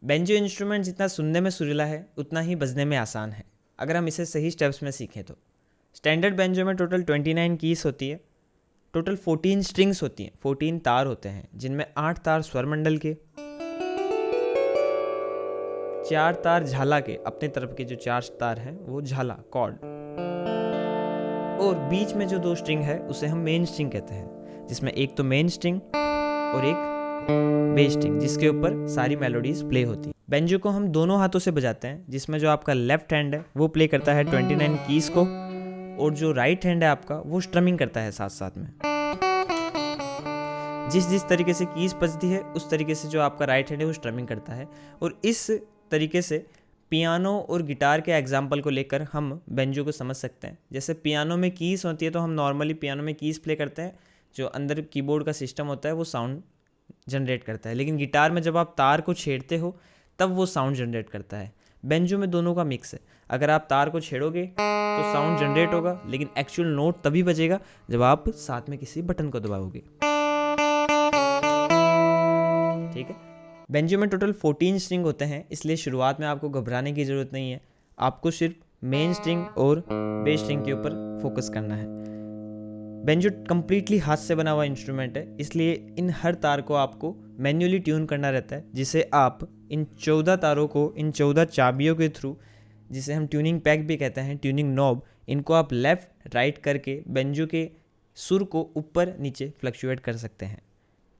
Banjo instrument जितना सुनने में सुरीला है उतना ही बजने में आसान है अगर हम इसे सही स्टेप्स में सीखें तो। स्टैंडर्ड बेंजो में टोटल 29 कीज होती है, टोटल 14 स्ट्रिंग्स होती हैं, 14 तार होते हैं जिनमें 8 तार स्वर मंडल के, 4 तार झाला के, अपने तरफ के जो 4 तार हैं वो झाला कॉर्ड, और बीच में जो 2 स्ट्रिंग है उसे हम मेन स्ट्रिंग कहते हैं, जिसमें एक तो मेन स्ट्रिंग और एक बेस स्ट्रिंग जिसके ऊपर सारी मेलोडीज प्ले होती हैं। बेंजो को हम दोनों हाथों से बजाते हैं, जिसमें जो आपका लेफ्ट हैंड है वो प्ले करता है 29 कीज को, और जो राइट हैंड है आपका वो स्ट्रमिंग करता है साथ साथ में। जिस तरीके से कीज बजती है उस तरीके से जो आपका राइट हैंड है वो स्ट्रमिंग करता है। और इस तरीके से पियानो और गिटार के एग्जाम्पल को लेकर हम बेंजो को समझ सकते हैं। जैसे पियानो में कीज होती है तो हम नॉर्मली पियानो में कीज प्ले करते हैं, जो अंदर कीबोर्ड का सिस्टम होता है वो साउंड जनरेट करता है, लेकिन गिटार में जब आप तार को छेड़ते हो तब वो साउंड जनरेट करता है। बेंजो में दोनों का मिक्स है, अगर आप तार को छेड़ोगे तो साउंड जनरेट होगा, लेकिन एक्चुअल नोट तभी बजेगा जब आप साथ में किसी बटन को दबाओगे। ठीक है। बेंजो में टोटल 14 स्ट्रिंग होते हैं, इसलिए शुरुआत में आपको घबराने की ज़रूरत नहीं है, आपको सिर्फ मेन स्ट्रिंग और बेस स्ट्रिंग के ऊपर फोकस करना है। बेंजो कम्प्लीटली हाथ से बना हुआ इंस्ट्रूमेंट है, इसलिए इन हर तार को आपको मैन्युअली ट्यून करना रहता है, जिसे आप इन 14 तारों को इन 14 चाबियों के थ्रू, जिसे हम ट्यूनिंग पैक भी कहते हैं, ट्यूनिंग नॉब, इनको आप लेफ़्ट राइट करके बेंजो के सुर को ऊपर नीचे फ्लक्चुएट कर सकते हैं।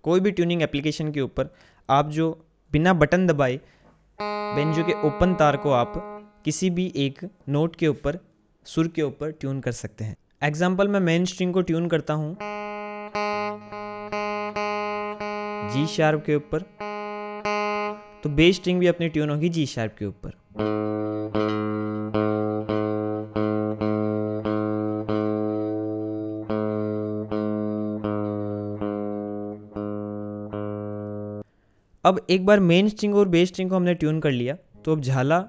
कोई भी ट्यूनिंग एप्लीकेशन के ऊपर आप जो बिना बटन दबाए बेंजो के ओपन तार को आप किसी भी एक नोट के ऊपर, सुर के ऊपर ट्यून कर सकते हैं। एग्जाम्पल, मैं मेन स्ट्रिंग को ट्यून करता हूँ जी शार्प के ऊपर, तो बेस स्ट्रिंग भी अपनी ट्यून होगी जी शार्प के ऊपर। अब एक बार मेन स्ट्रिंग और बेस स्ट्रिंग को हमने ट्यून कर लिया, तो अब झाला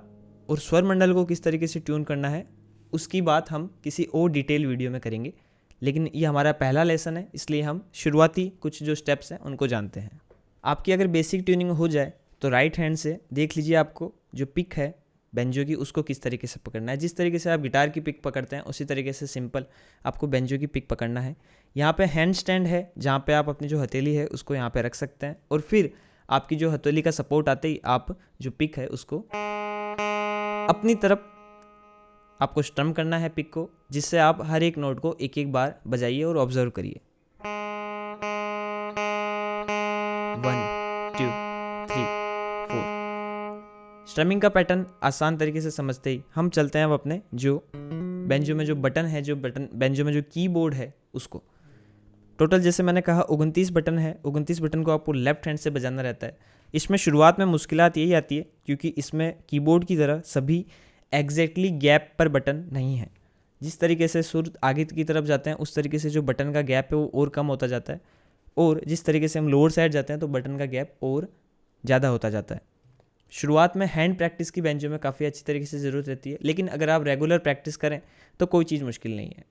और स्वर मंडल को किस तरीके से ट्यून करना है उसकी बात हम किसी और डिटेल वीडियो में करेंगे, लेकिन ये हमारा पहला लेसन है, इसलिए हम शुरुआती कुछ जो स्टेप्स हैं उनको जानते हैं। आपकी अगर बेसिक ट्यूनिंग हो जाए तो राइट हैंड से देख लीजिए आपको जो पिक है बेंजो की उसको किस तरीके से पकड़ना है। जिस तरीके से आप गिटार की पिक पकड़ते हैं उसी तरीके से सिंपल आपको बेंजो की पिक पकड़ना है। यहाँ पे हैंड स्टैंड है जहाँ पे आप अपनी जो हथेली है उसको यहाँ पे रख सकते हैं, और फिर आपकी जो हथेली का सपोर्ट आते ही आप जो पिक है उसको अपनी तरफ आपको स्ट्रम करना है पिक को, जिससे आप हर एक नोट को एक एक बार बजाइए और ऑब्जर्व करिए। 1 2 3 4। स्ट्रमिंग का पैटर्न आसान तरीके से समझते ही हम चलते हैं अब अपने जो बेंजो में जो बटन है, जो बटन बेंजो में जो कीबोर्ड है उसको। टोटल जैसे मैंने कहा 29 बटन है, 29 बटन को आपको लेफ्ट हैंड से बजाना रहता है। इसमें शुरुआत में मुश्किलात यही आती है क्योंकि इसमें कीबोर्ड की तरह सभी एग्जैक्टली गैप पर बटन नहीं है। जिस तरीके से सुर आगे की तरफ जाते हैं उस तरीके से जो बटन का गैप है वो और कम होता जाता है, और जिस तरीके से हम लोअर साइड जाते हैं तो बटन का गैप और ज़्यादा होता जाता है। शुरुआत में हैंड प्रैक्टिस की बेंजो में काफ़ी अच्छी तरीके से ज़रूरत रहती है, लेकिन अगर आप रेगुलर प्रैक्टिस करें तो कोई चीज़ मुश्किल नहीं है।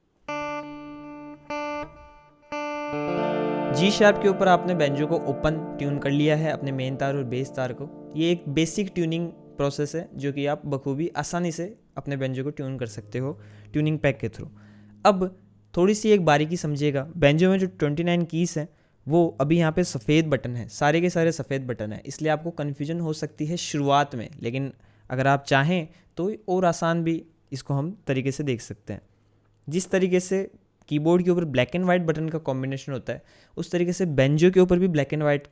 जी शार्प के ऊपर आपने बेंजो को ओपन ट्यून कर लिया है, अपने मेन तार और बेस तार को। ये एक बेसिक ट्यूनिंग प्रोसेस है जो कि आप बखूबी आसानी से अपने बेंजो को ट्यून कर सकते हो ट्यूनिंग पैक के थ्रू। अब थोड़ी सी एक बारीकी समझिएगा, बेंजो में जो 29 कीज हैं वो अभी यहाँ पे सफ़ेद बटन है, सारे के सारे सफ़ेद बटन है, इसलिए आपको कन्फ्यूजन हो सकती है शुरुआत में, लेकिन अगर आप चाहें तो और आसान भी इसको हम तरीके से देख सकते हैं। जिस तरीके से कीबोर्ड के ऊपर ब्लैक एंड वाइट बटन का कॉम्बिनेशन होता है उस तरीके से बेंजो के ऊपर भी ब्लैक एंड वाइट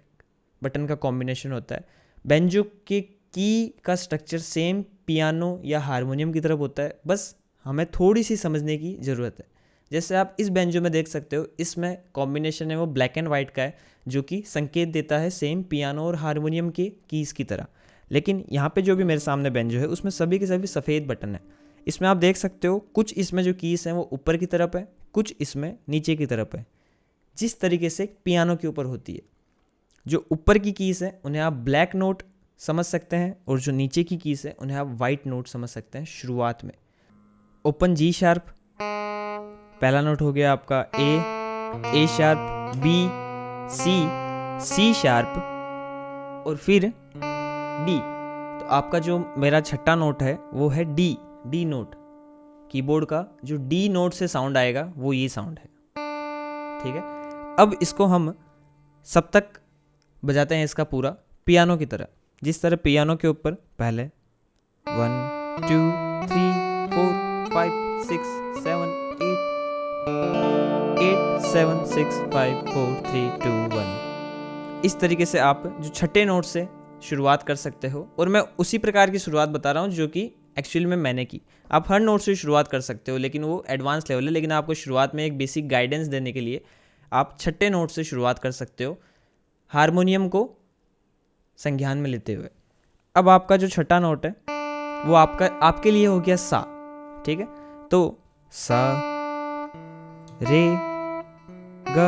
बटन का कॉम्बिनेशन होता है। बेंजो के की का स्ट्रक्चर सेम पियानो या हारमोनियम की तरफ होता है, बस हमें थोड़ी सी समझने की ज़रूरत है। जैसे आप इस बेंजो में देख सकते हो, इसमें कॉम्बिनेशन है वो ब्लैक एंड वाइट का है, जो कि संकेत देता है सेम पियानो और हारमोनियम के कीज़ की तरह। लेकिन यहाँ पे जो भी मेरे सामने बेंजो है उसमें सभी के सभी सफ़ेद बटन है। इसमें आप देख सकते हो कुछ इसमें जो कीज़ हैं वो ऊपर की तरफ है, कुछ इसमें नीचे की तरफ है, जिस तरीके से पियानो के ऊपर होती है। जो ऊपर की कीज़ है उन्हें आप ब्लैक नोट समझ सकते हैं, और जो नीचे की कीज़ है उन्हें आप वाइट नोट समझ सकते हैं। शुरुआत में ओपन जी शार्प पहला नोट हो गया आपका ए शार्प, बी, सी शार्प, और फिर डी आपका जो मेरा छठा नोट है वो है डी नोट। कीबोर्ड का जो डी नोट से साउंड आएगा वो ये साउंड है, ठीक है। अब इसको हम सप्तक बजाते हैं इसका पूरा पियानो की तरह। जिस तरह पियानो के ऊपर पहले 1 2 3 4 5 6 7 8 7 6 5 4 3 2 1, इस तरीके से आप जो छठे नोट से शुरुआत कर सकते हो। और मैं उसी प्रकार की शुरुआत बता रहा हूँ जो कि एक्चुअल में मैंने की। आप हर नोट से शुरुआत कर सकते हो, लेकिन वो एडवांस लेवल है। लेकिन आपको शुरुआत में एक बेसिक गाइडेंस देने के लिए आप छठे नोट से शुरुआत कर सकते हो, हारमोनियम को संज्ञान में लेते हुए। अब आपका जो छठा नोट है वो आपके लिए हो गया सा, ठीक है। तो सा रे ग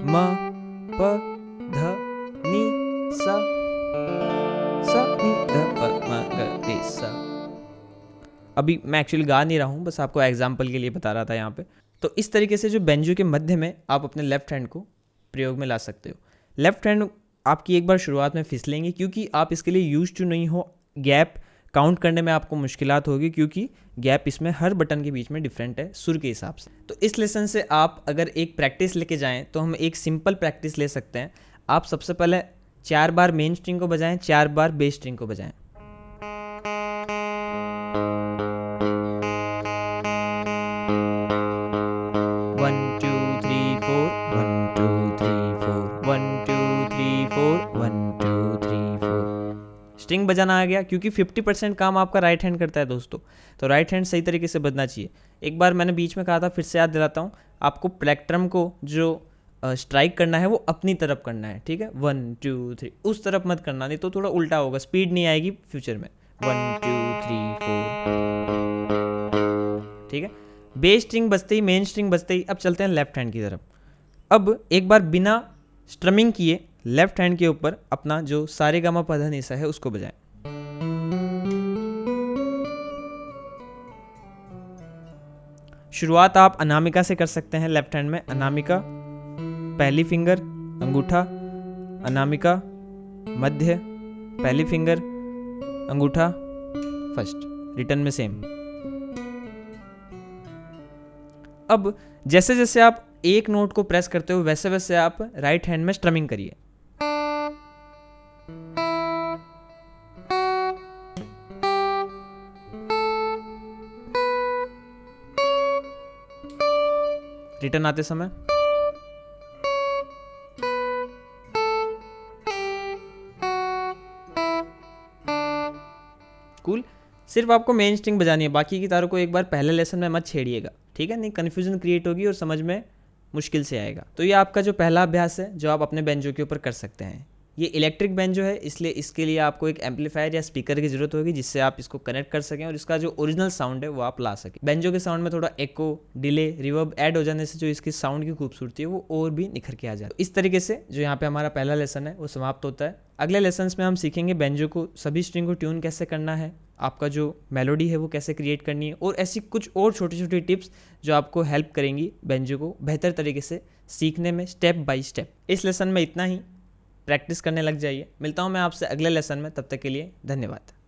म प ध नि सा नी ध प म ग रे सा। अभी मैं एक्चुअली गा नहीं रहा हूँ, बस आपको एग्जाम्पल के लिए बता रहा था यहाँ पे। तो इस तरीके से जो बेंजो के मध्य में आप अपने लेफ्ट हैंड को प्रयोग में ला सकते हो। लेफ्ट हैंड आपकी एक बार शुरुआत में फिसलेंगी क्योंकि आप इसके लिए यूज टू नहीं हो। गैप काउंट करने में आपको मुश्किलात होगी क्योंकि गैप इसमें हर बटन के बीच में डिफरेंट है सुर के हिसाब से। तो इस लेसन से आप अगर एक प्रैक्टिस लेके जाएं तो हम एक सिंपल प्रैक्टिस ले सकते हैं। आप सबसे पहले 4 बार मेन स्ट्रिंग को बजाएं, 4 बार बेस स्ट्रिंग को बजाएं। स्ट्रिंग बजाना आ गया क्योंकि 50% काम आपका राइट हैंड करता है दोस्तों, तो राइट हैंड सही तरीके से बजना चाहिए। एक बार मैंने बीच में कहा था, फिर से याद दिलाता हूँ, आपको प्लेक्ट्रम को जो स्ट्राइक करना है वो अपनी तरफ करना है, ठीक है। 1 2 3 उस तरफ मत करना, नहीं तो थोड़ा उल्टा होगा, स्पीड नहीं आएगी फ्यूचर में। 1 2 3 4, ठीक है। बेस स्ट्रिंग बजते ही, मेन स्ट्रिंग बजते ही अब चलते हैं लेफ्ट हैंड की तरफ। अब एक बार बिना स्ट्रमिंग किए लेफ्ट हैंड के ऊपर अपना जो सारे गामा पधा निसा है उसको बजाएं। शुरुआत आप अनामिका से कर सकते हैं। लेफ्ट हैंड में अनामिका पहली फिंगर अंगूठा, अनामिका मध्य पहली फिंगर अंगूठा फर्स्ट, रिटर्न में सेम। अब जैसे जैसे आप एक नोट को प्रेस करते हो वैसे वैसे आप राइट हैंड में स्ट्रमिंग करिए। रिटर्न आते समय कूल। सिर्फ आपको मेन स्ट्रिंग बजानी है, बाकी की तारों को एक बार पहले लेसन में मत छेड़िएगा, ठीक है, नहीं कन्फ्यूजन क्रिएट होगी और समझ में मुश्किल से आएगा। तो ये आपका जो पहला अभ्यास है जो आप अपने बेंजो के ऊपर कर सकते हैं। ये इलेक्ट्रिक बेंजो है, इसलिए इसके लिए आपको एक एम्पलीफायर या स्पीकर की जरूरत होगी जिससे आप इसको कनेक्ट कर सकें और इसका जो ओरिजिनल साउंड है वो आप ला सकें। बेंजो के साउंड में थोड़ा एको, डिले, रिवर्ब ऐड हो जाने से जो इसकी साउंड की खूबसूरती है वो और भी निखर के आ जाए। इस तरीके से जो यहाँ पे हमारा पहला लेसन है वो समाप्त होता है। अगले लेसन्स में हम सीखेंगे बेंजो को सभी स्ट्रिंग को ट्यून कैसे करना है, आपका जो मेलोडी है वो कैसे क्रिएट करनी है, और ऐसी कुछ और छोटी छोटी टिप्स जो आपको हेल्प करेंगी बेंजो को बेहतर तरीके से सीखने में स्टेप बाय स्टेप। इस लेसन में इतना ही, प्रैक्टिस करने लग जाइए। मिलता हूँ मैं आपसे अगले लेसन में, तब तक के लिए धन्यवाद।